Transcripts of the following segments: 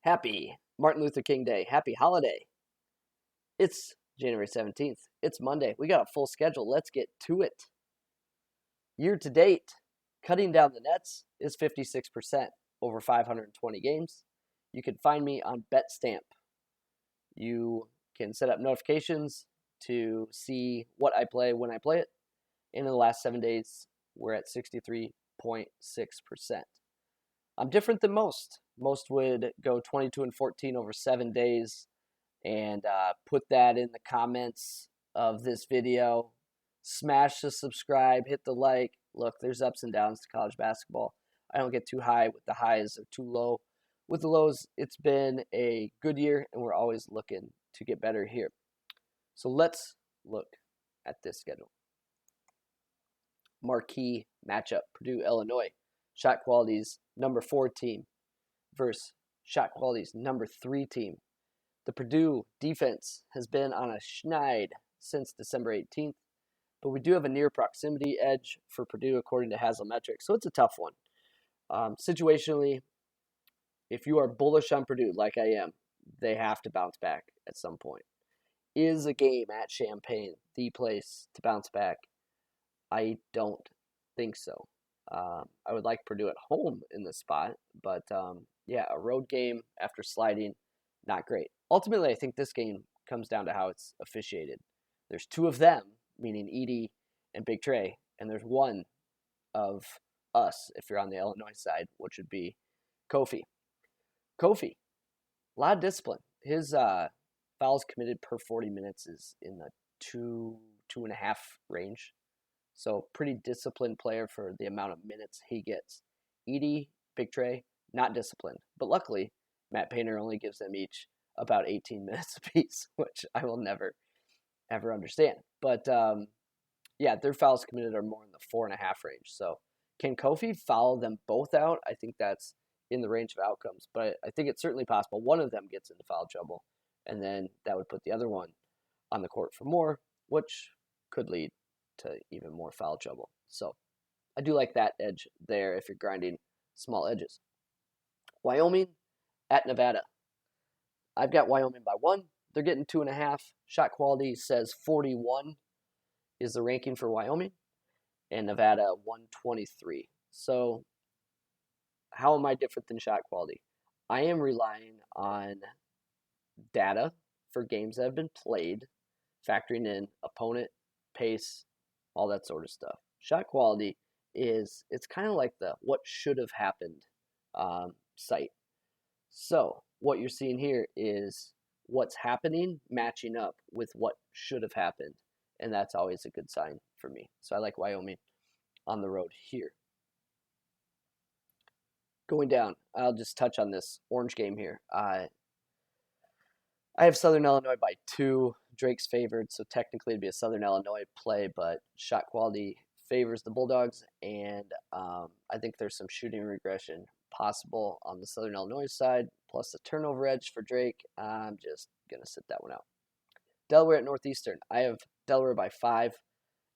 Happy Martin Luther King Day. Happy holiday. It's January 17th. It's Monday. We got a full schedule. Let's get to it. Year to date, cutting down the nets is 56% over 520 games. You can find me on BetStamp. You can set up notifications to see what I play when I play it. And in the last 7 days, we're at 63.6%. I'm different than most. Most would go 22-14 over 7 days and put that in the comments of this video. Smash the subscribe, hit the like. Look, there's ups and downs to college basketball. I don't get too high with the highs or too low with the lows. It's been a good year, and we're always looking to get better here. So let's look at this schedule. Marquee matchup, Purdue, Illinois. Shot quality's number 4 team versus shot quality's number 3 team. The Purdue defense has been on a schneid since December 18th, but we do have a near proximity edge for Purdue according to Haslametrics, so it's a tough one. Situationally, if you are bullish on Purdue, like I am, they have to bounce back at some point. Is a game at Champaign the place to bounce back? I don't think so. I would like Purdue at home in this spot, but yeah, a road game after sliding, not great. Ultimately, I think this game comes down to how it's officiated. There's 2 of them, meaning Edie and Big Trey, and there's 1 of us, if you're on the Illinois side, which would be Kofi. Kofi, a lot of discipline. His fouls committed per 40 minutes is in the 2.5 range. So pretty disciplined player for the amount of minutes he gets. Edie, Big Trey, not disciplined. But luckily, Matt Painter only gives them each about 18 minutes apiece, which I will never, ever understand. But yeah, their fouls committed are more in the 4.5 range. So can Kofi foul them both out? I think that's in the range of outcomes. But I think it's certainly possible one of them gets into foul trouble, and then that would put the other one on the court for more, which could lead to even more foul trouble. So I do like that edge there if you're grinding small edges. Wyoming at Nevada. I've got Wyoming by 1. They're getting 2.5. Shot quality says 41 is the ranking for Wyoming, and Nevada 123. So how am I different than shot quality? I am relying on data for games that have been played, factoring in opponent, pace, all that sort of stuff. Shot quality it's kind of like the what should have happened site. So what you're seeing here is what's happening matching up with what should have happened, and that's always a good sign for me. So I like Wyoming on the road here. Going down, I'll just touch on this orange game here. I have Southern Illinois by 2. Drake's favored, so technically it'd be a Southern Illinois play, but shot quality favors the Bulldogs, and I think there's some shooting regression possible on the Southern Illinois side, plus the turnover edge for Drake. I'm just going to sit that one out. Delaware at Northeastern. I have Delaware by 5.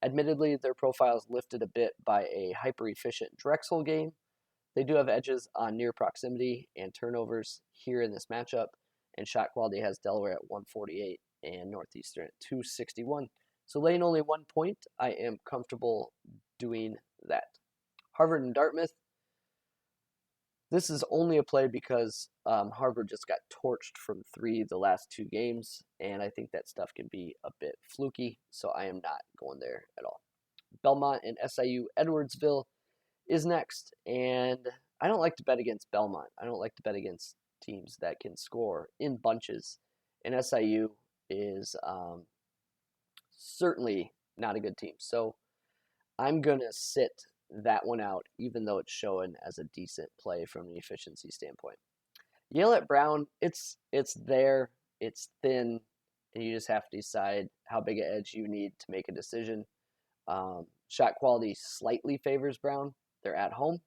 Admittedly, their profile is lifted a bit by a hyper-efficient Drexel game. They do have edges on near proximity and turnovers here in this matchup, and shot quality has Delaware at 148 and Northeastern at 261. So laying only 1 point, I am comfortable doing that. Harvard and Dartmouth. This is only a play because Harvard just got torched from 3 the last 2 games, and I think that stuff can be a bit fluky, so I am not going there at all. Belmont and SIU Edwardsville is next, and I don't like to bet against Belmont. I don't like to bet against teams that can score in bunches, and SIU is certainly not a good team. So I'm going to sit that one out, even though it's showing as a decent play from an efficiency standpoint. Yale at Brown, it's there, it's thin, and you just have to decide how big an edge you need to make a decision. Shot quality slightly favors Brown. They're at home.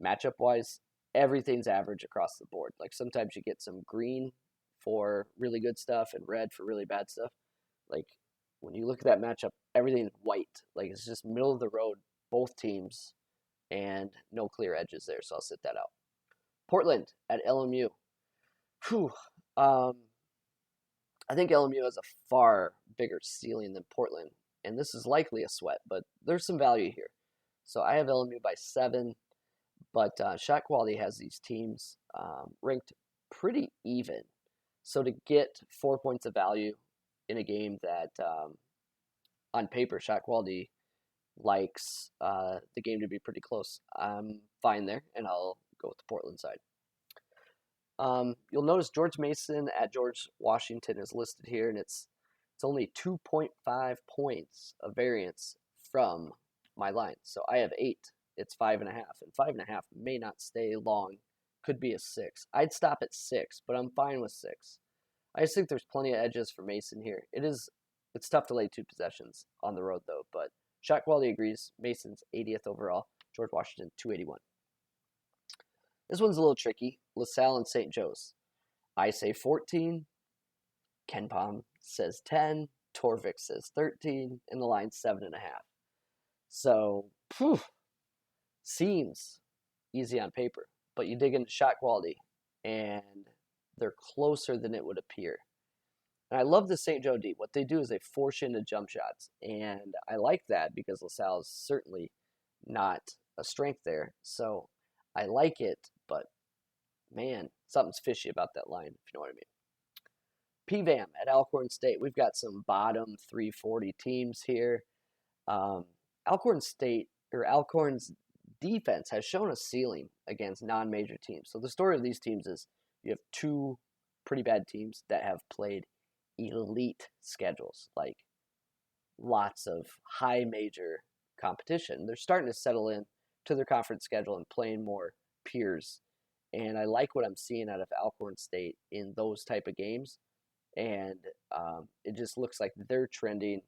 Matchup-wise, everything's average across the board. Like sometimes you get some green for really good stuff and red for really bad stuff. Like when you look at that matchup, everything's white. Like it's just middle of the road, both teams, and no clear edges there. So I'll sit that out. Portland at LMU. Whew. Um, I think LMU has a far bigger ceiling than Portland, and this is likely a sweat, but there's some value here. So I have LMU by 7, but shot quality has these teams ranked pretty even. So to get 4 points of value in a game that on paper shot quality likes the game to be pretty close, I'm fine there, and I'll go with the Portland side. You'll notice George Mason at George Washington is listed here, and it's only 2.5 points of variance from my line. So I have 8. It's 5.5, and 5.5 may not stay long. Could be a 6. I'd stop at 6, but I'm fine with 6. I just think there's plenty of edges for Mason here. It's tough to lay 2 possessions on the road though, but shot quality agrees. Mason's 80th overall. George Washington 281. This one's a little tricky. LaSalle and St. Joe's. I say 14. Ken Palm says 10. Torvik says 13. And the line's 7.5. So, seems easy on paper. But you dig into shot quality, and they're closer than it would appear. And I love the St. Joe D. What they do is they force you into jump shots. And I like that because LaSalle is certainly not a strength there. So I like it, but man, something's fishy about that line, if you know what I mean. PVAM at Alcorn State. We've got some bottom 340 teams here. Alcorn's defense has shown a ceiling against non-major teams. So the story of these teams is you have 2 pretty bad teams that have played elite schedules, like lots of high major competition. They're starting to settle in to their conference schedule and playing more peers. And I like what I'm seeing out of Alcorn State in those type of games. And it just looks like they're trending,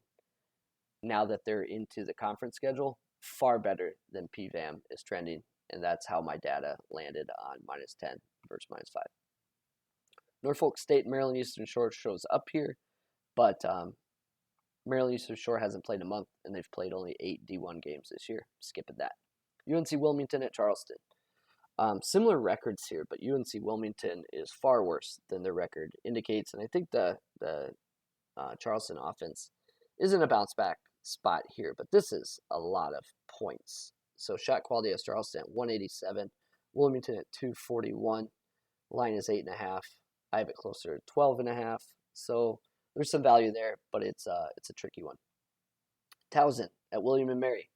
now that they're into the conference schedule, far better than PVAM is trending. And that's how my data landed on -10 versus -5. Norfolk State, Maryland Eastern Shore shows up here, but Maryland Eastern Shore hasn't played a month, and they've played only 8 D1 games this year. Skipping that. UNC Wilmington at Charleston. Similar records here, but UNC Wilmington is far worse than their record indicates, and I think the Charleston offense is in a bounce back spot here, but this is a lot of points. So shot quality has Charleston at 187, Wilmington at 241. Line is 8.5. I have it closer to 12.5. So there's some value there, but it's a tricky one. Towson at William and Mary.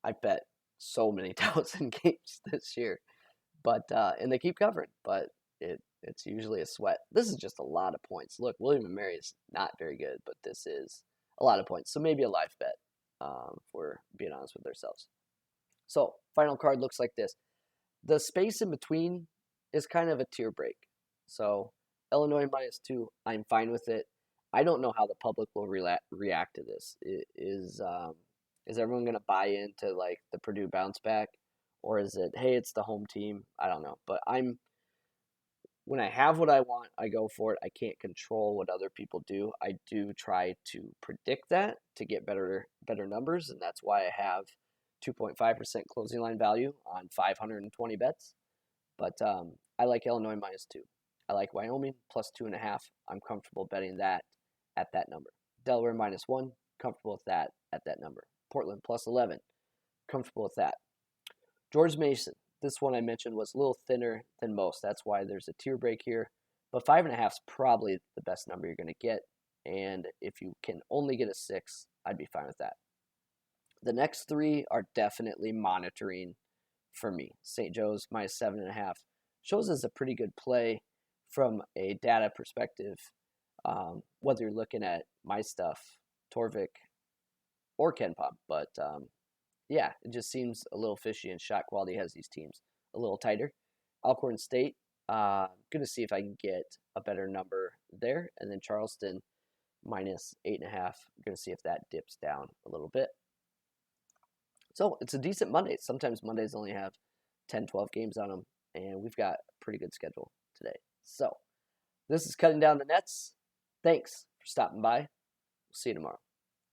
I bet so many Towson games this year, but and they keep covering, but it's usually a sweat. This is just a lot of points. Look, William and Mary is not very good, but this is a lot of points. So maybe a live bet, if we're being honest with ourselves. So final card looks like this. The space in between is kind of a tear break. So Illinois -2, I'm fine with it. I don't know how the public will react to this. Is everyone going to buy into like the Purdue bounce back, or is it, hey, it's the home team? I don't know, but when I have what I want, I go for it. I can't control what other people do. I do try to predict that to get better numbers, and that's why I have 2.5% closing line value on 520 bets. But I like Illinois -2. I like Wyoming +2.5. I'm comfortable betting that at that number. Delaware -1. Comfortable with that at that number. Portland +11. Comfortable with that. George Mason. This one I mentioned was a little thinner than most. That's why there's a tier break here. But 5.5 is probably the best number you're going to get. And if you can only get a 6, I'd be fine with that. The next 3 are definitely monitoring for me. St. Joe's -7.5 shows as a pretty good play from a data perspective, whether you're looking at my stuff, Torvik, or Ken Pop. But yeah, it just seems a little fishy, and shot quality has these teams a little tighter. Alcorn State, going to see if I can get a better number there. And then Charleston -8.5. Going to see if that dips down a little bit. So it's a decent Monday. Sometimes Mondays only have 10, 12 games on them, and we've got a pretty good schedule today. So this is Cutting Down the Nets. Thanks for stopping by. We'll see you tomorrow.